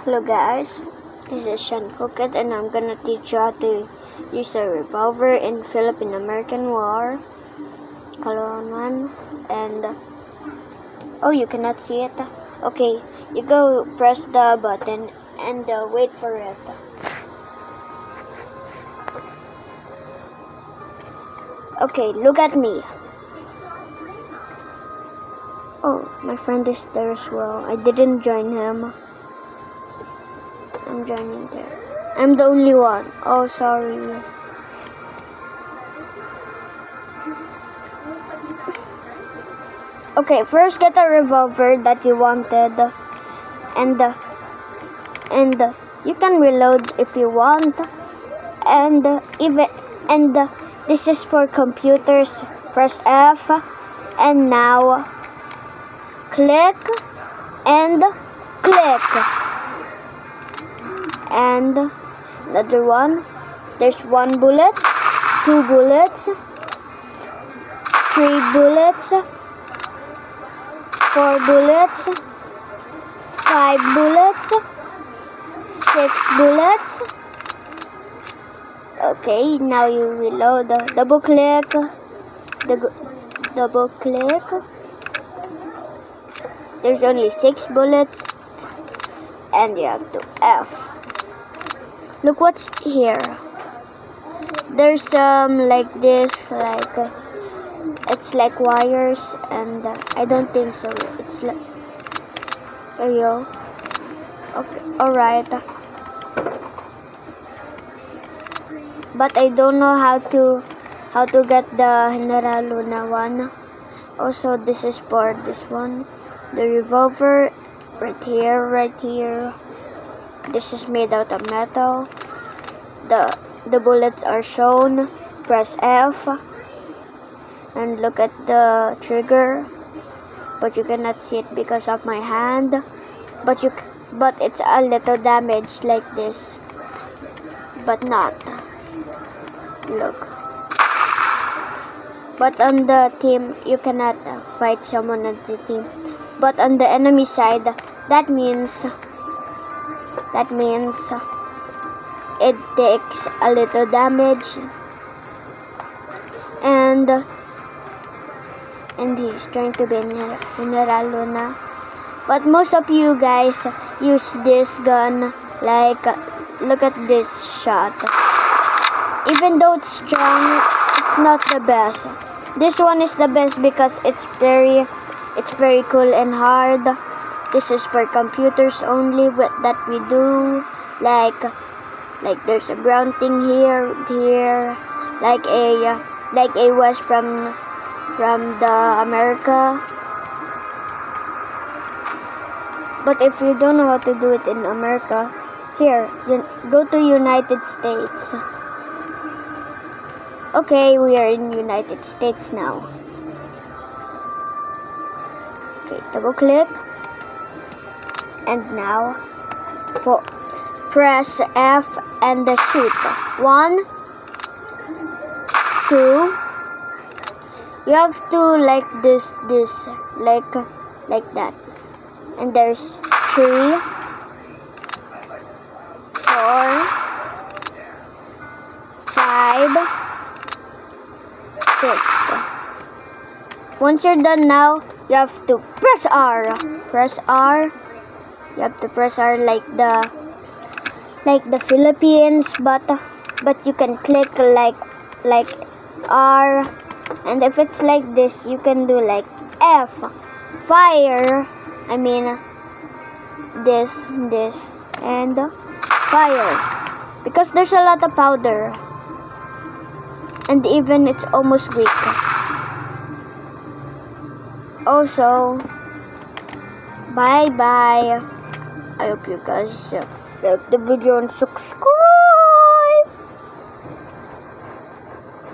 Hello guys, this is Sean Cookett and I'm gonna teach you how to use a revolver in Philippine-American War, Caloocan 1, and oh, you cannot see it? Okay, you go press the button and wait for it. Okay, look at me. Oh, my friend is there as well. I didn't join him. I'm joining there. I'm the only one. Oh, sorry. Okay, first get a revolver that you wanted, and you can reload if you want, and this is for computers. Press F, and now click and click. And another one. There's 1 bullet, 2 bullets, 3 bullets, 4 bullets, 5 bullets, 6 bullets. Okay, now you reload. Double click. Double click. There's only 6 bullets, and you have to F. Look what's here. There's like this, it's like wires, and I don't think so. It's like there you go. Okay, all right. But I don't know how to get the General Luna one. Also, this is for this one. The revolver right here. This is made out of metal. The bullets are shown. Press F and look at the trigger, but you cannot see it because of my hand. But it's a little damaged like this, but not. Look. But on the team, you cannot fight someone on the team. But on the enemy side, that means it takes a little damage, and he's trying to be General Luna. But most of you guys use this gun, like look at this shot. Even though it's strong, it's not the best. This one is the best because it's very cool and hard. This is for computers only that we do, like there's a brown thing here, like a was from the America. But if you don't know how to do it in America, here, go to United States. Okay, we are in United States now. Okay, double click. And now, press F and shoot. 1, 2. You have to like this, like that. And there's 3, 4, 5, 6. Once you're done now, you have to press R. Press R. You have to press R like the Philippines, but you can click like R, and if it's like this, you can do like F. Fire. I mean this and fire, because there's a lot of powder, and even it's almost weak. Also, bye bye. I hope you guys like the video and subscribe.